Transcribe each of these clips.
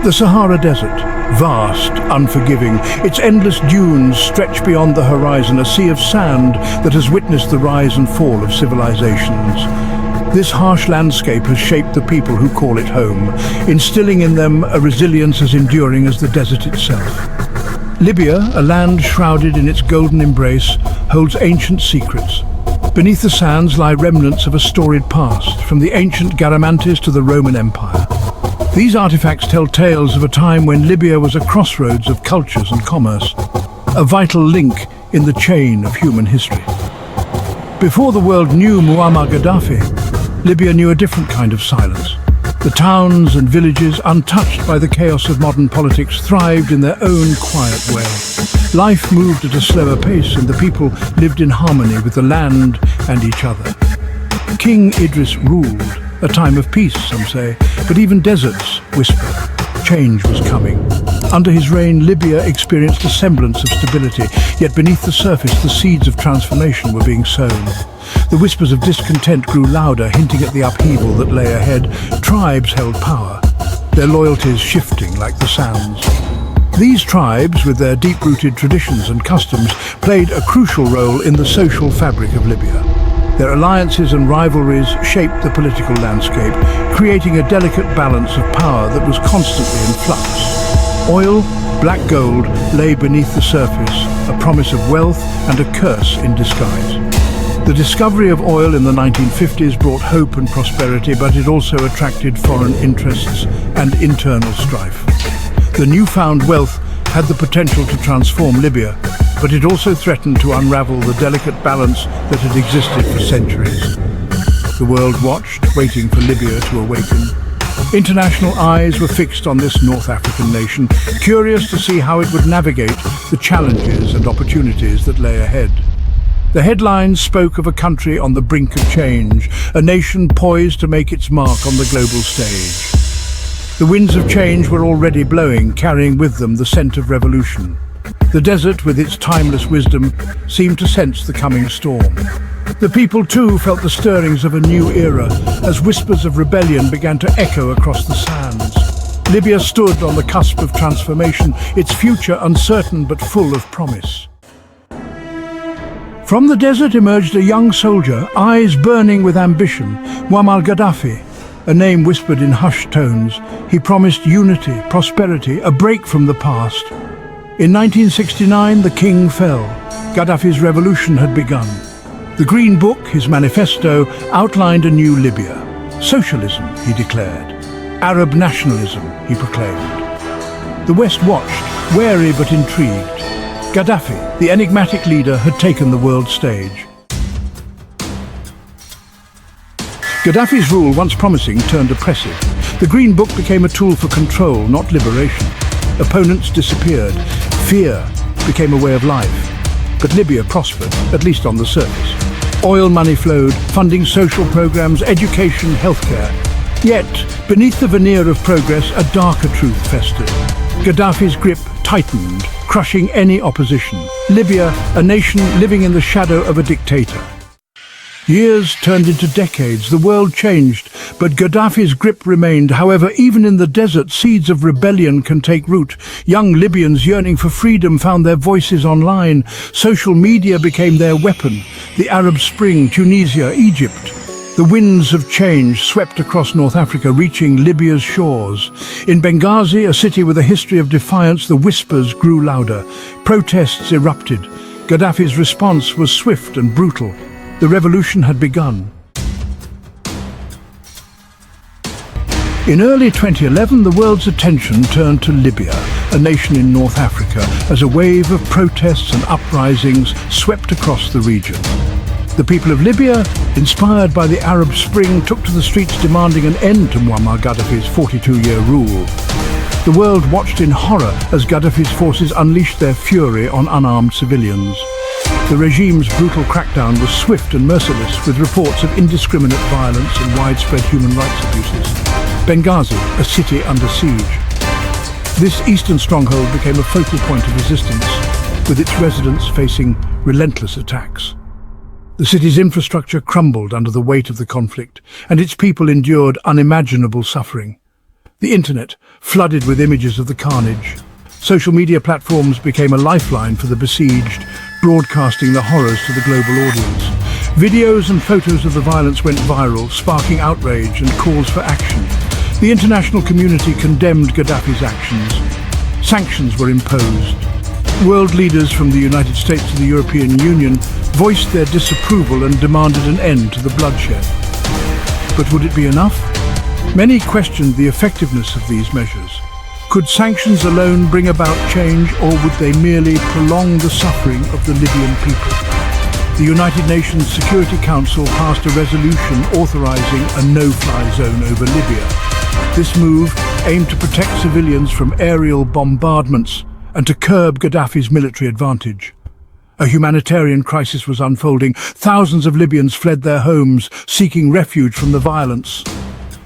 The Sahara Desert, vast, unforgiving, its endless dunes stretch beyond the horizon, a sea of sand that has witnessed the rise and fall of civilizations. This harsh landscape has shaped the people who call it home, instilling in them a resilience as enduring as the desert itself. Libya, a land shrouded in its golden embrace, holds ancient secrets. Beneath the sands lie remnants of a storied past, from the ancient Garamantes to the Roman Empire. These artifacts tell tales of a time when Libya was a crossroads of cultures and commerce, a vital link in the chain of human history. Before the world knew Muammar Gaddafi, Libya knew a different kind of silence. The towns and villages, untouched by the chaos of modern politics, thrived in their own quiet way. Life moved at a slower pace and the people lived in harmony with the land and each other. King Idris ruled, a time of peace, some say, but even deserts whisper. Change was coming. Under his reign, Libya experienced a semblance of stability, yet beneath the surface the seeds of transformation were being sown. The whispers of discontent grew louder, hinting at the upheaval that lay ahead. Tribes held power, their loyalties shifting like the sands. These tribes, with their deep-rooted traditions and customs, played a crucial role in the social fabric of Libya. Their alliances and rivalries shaped the political landscape, creating a delicate balance of power that was constantly in flux. Oil, black gold, lay beneath the surface, a promise of wealth and a curse in disguise. The discovery of oil in the 1950s brought hope and prosperity, but it also attracted foreign interests and internal strife. The newfound wealth had the potential to transform Libya, but it also threatened to unravel the delicate balance that had existed for centuries. The world watched, waiting for Libya to awaken. International eyes were fixed on this North African nation, curious to see how it would navigate the challenges and opportunities that lay ahead. The headlines spoke of a country on the brink of change, a nation poised to make its mark on the global stage. The winds of change were already blowing, carrying with them the scent of revolution. The desert, with its timeless wisdom, seemed to sense the coming storm. The people, too, felt the stirrings of a new era, as whispers of rebellion began to echo across the sands. Libya stood on the cusp of transformation, its future uncertain but full of promise. From the desert emerged a young soldier, eyes burning with ambition, Muammar Gaddafi. A name whispered in hushed tones. He promised unity, prosperity, a break from the past. In 1969, the king fell. Gaddafi's revolution had begun. The Green Book, his manifesto, outlined a new Libya. Socialism, he declared. Arab nationalism, he proclaimed. The West watched, wary but intrigued. Gaddafi, the enigmatic leader, had taken the world stage. Gaddafi's rule, once promising, turned oppressive. The Green Book became a tool for control, not liberation. Opponents disappeared. Fear became a way of life. But Libya prospered, at least on the surface. Oil money flowed, funding social programs, education, healthcare. Yet, beneath the veneer of progress, a darker truth festered. Gaddafi's grip tightened, crushing any opposition. Libya, a nation living in the shadow of a dictator. Years turned into decades, the world changed, but Gaddafi's grip remained. However, even in the desert, seeds of rebellion can take root. Young Libyans yearning for freedom found their voices online. Social media became their weapon. The Arab Spring, Tunisia, Egypt. The winds of change swept across North Africa, reaching Libya's shores. In Benghazi, a city with a history of defiance, the whispers grew louder. Protests erupted. Gaddafi's response was swift and brutal. The revolution had begun. In early 2011, the world's attention turned to Libya, a nation in North Africa, as a wave of protests and uprisings swept across the region. The people of Libya, inspired by the Arab Spring, took to the streets demanding an end to Muammar Gaddafi's 42-year rule. The world watched in horror as Gaddafi's forces unleashed their fury on unarmed civilians. The regime's brutal crackdown was swift and merciless, with reports of indiscriminate violence and widespread human rights abuses. Benghazi, a city under siege. This eastern stronghold became a focal point of resistance, with its residents facing relentless attacks. The city's infrastructure crumbled under the weight of the conflict, and its people endured unimaginable suffering. The internet flooded with images of the carnage. Social media platforms became a lifeline for the besieged, broadcasting the horrors to the global audience. Videos and photos of the violence went viral, sparking outrage and calls for action. The international community condemned Gaddafi's actions. Sanctions were imposed. World leaders from the United States to the European Union voiced their disapproval and demanded an end to the bloodshed. But would it be enough? Many questioned the effectiveness of these measures. Could sanctions alone bring about change, or would they merely prolong the suffering of the Libyan people? The United Nations Security Council passed a resolution authorizing a no-fly zone over Libya. This move aimed to protect civilians from aerial bombardments and to curb Gaddafi's military advantage. A humanitarian crisis was unfolding. Thousands of Libyans fled their homes, seeking refuge from the violence.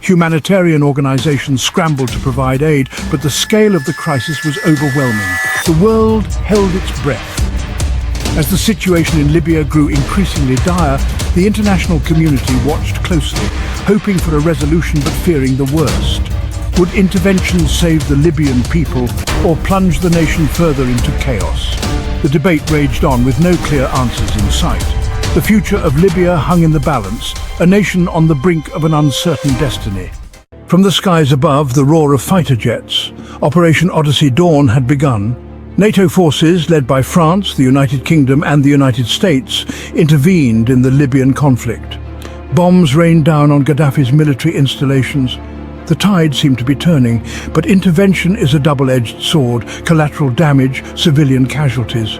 Humanitarian organizations scrambled to provide aid, but the scale of the crisis was overwhelming. The world held its breath. As the situation in Libya grew increasingly dire, the international community watched closely, hoping for a resolution but fearing the worst. Would intervention save the Libyan people or plunge the nation further into chaos? The debate raged on with no clear answers in sight. The future of Libya hung in the balance, a nation on the brink of an uncertain destiny. From the skies above, the roar of fighter jets. Operation Odyssey Dawn had begun. NATO forces, led by France, the United Kingdom and the United States, intervened in the Libyan conflict. Bombs rained down on Gaddafi's military installations. The tide seemed to be turning, but intervention is a double-edged sword: collateral damage, civilian casualties.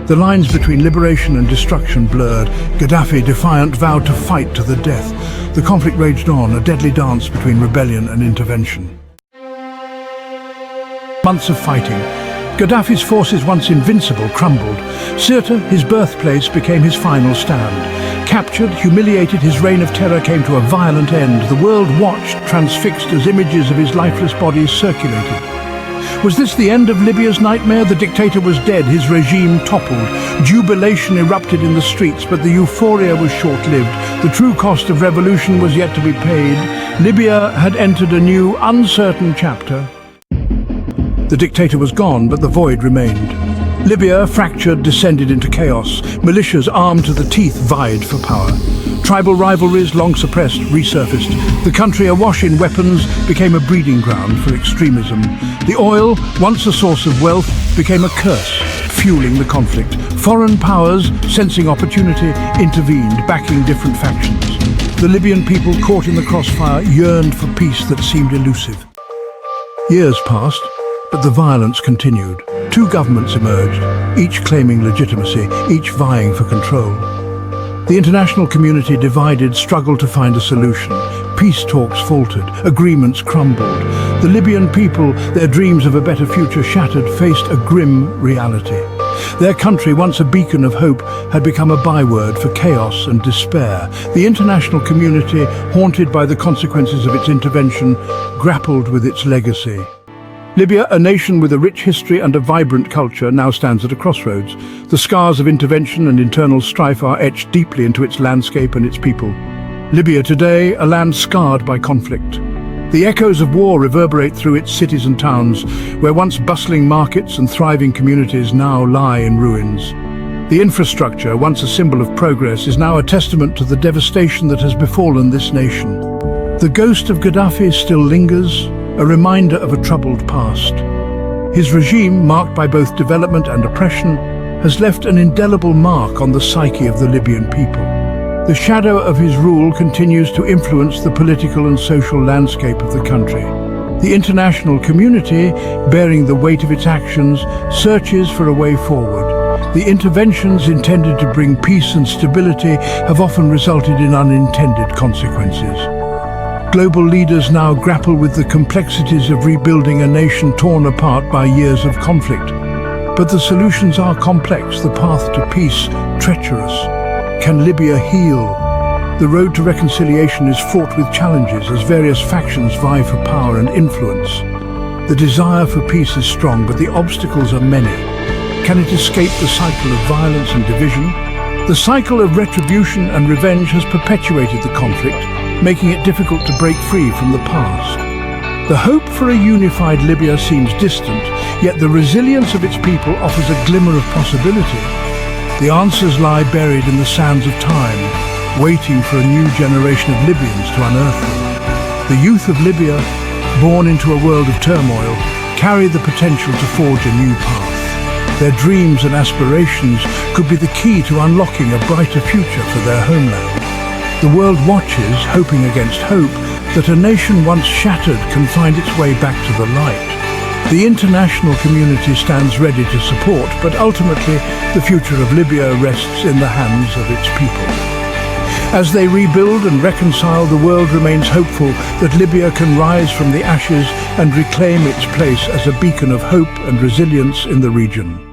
The lines between liberation and destruction blurred. Gaddafi, defiant, vowed to fight to the death. The conflict raged on, a deadly dance between rebellion and intervention. Months of fighting. Gaddafi's forces, once invincible, crumbled. Sirte, his birthplace, became his final stand. Captured, humiliated, his reign of terror came to a violent end. The world watched, transfixed, as images of his lifeless body circulated. Was this the end of Libya's nightmare? The dictator was dead, his regime toppled. Jubilation erupted in the streets, but the euphoria was short-lived. The true cost of revolution was yet to be paid. Libya had entered a new, uncertain chapter. The dictator was gone, but the void remained. Libya, fractured, descended into chaos. Militias armed to the teeth vied for power. Tribal rivalries, long suppressed, resurfaced. The country, awash in weapons, became a breeding ground for extremism. The oil, once a source of wealth, became a curse, fueling the conflict. Foreign powers, sensing opportunity, intervened, backing different factions. The Libyan people, caught in the crossfire, yearned for peace that seemed elusive. Years passed, but the violence continued. Two governments emerged, each claiming legitimacy, each vying for control. The international community, divided, struggled to find a solution. Peace talks faltered, agreements crumbled. The Libyan people, their dreams of a better future shattered, faced a grim reality. Their country, once a beacon of hope, had become a byword for chaos and despair. The international community, haunted by the consequences of its intervention, grappled with its legacy. Libya, a nation with a rich history and a vibrant culture, now stands at a crossroads. The scars of intervention and internal strife are etched deeply into its landscape and its people. Libya today, a land scarred by conflict. The echoes of war reverberate through its cities and towns, where once bustling markets and thriving communities now lie in ruins. The infrastructure, once a symbol of progress, is now a testament to the devastation that has befallen this nation. The ghost of Gaddafi still lingers, a reminder of a troubled past. His regime, marked by both development and oppression, has left an indelible mark on the psyche of the Libyan people. The shadow of his rule continues to influence the political and social landscape of the country. The international community, bearing the weight of its actions, searches for a way forward. The interventions intended to bring peace and stability have often resulted in unintended consequences. Global leaders now grapple with the complexities of rebuilding a nation torn apart by years of conflict. But the solutions are complex, the path to peace treacherous. Can Libya heal? The road to reconciliation is fraught with challenges as various factions vie for power and influence. The desire for peace is strong, but the obstacles are many. Can it escape the cycle of violence and division? The cycle of retribution and revenge has perpetuated the conflict, making it difficult to break free from the past. The hope for a unified Libya seems distant, yet the resilience of its people offers a glimmer of possibility. The answers lie buried in the sands of time, waiting for a new generation of Libyans to unearth them. The youth of Libya, born into a world of turmoil, carry the potential to forge a new path. Their dreams and aspirations could be the key to unlocking a brighter future for their homeland. The world watches, hoping against hope, that a nation once shattered can find its way back to the light. The international community stands ready to support, but ultimately the future of Libya rests in the hands of its people. As they rebuild and reconcile, the world remains hopeful that Libya can rise from the ashes and reclaim its place as a beacon of hope and resilience in the region.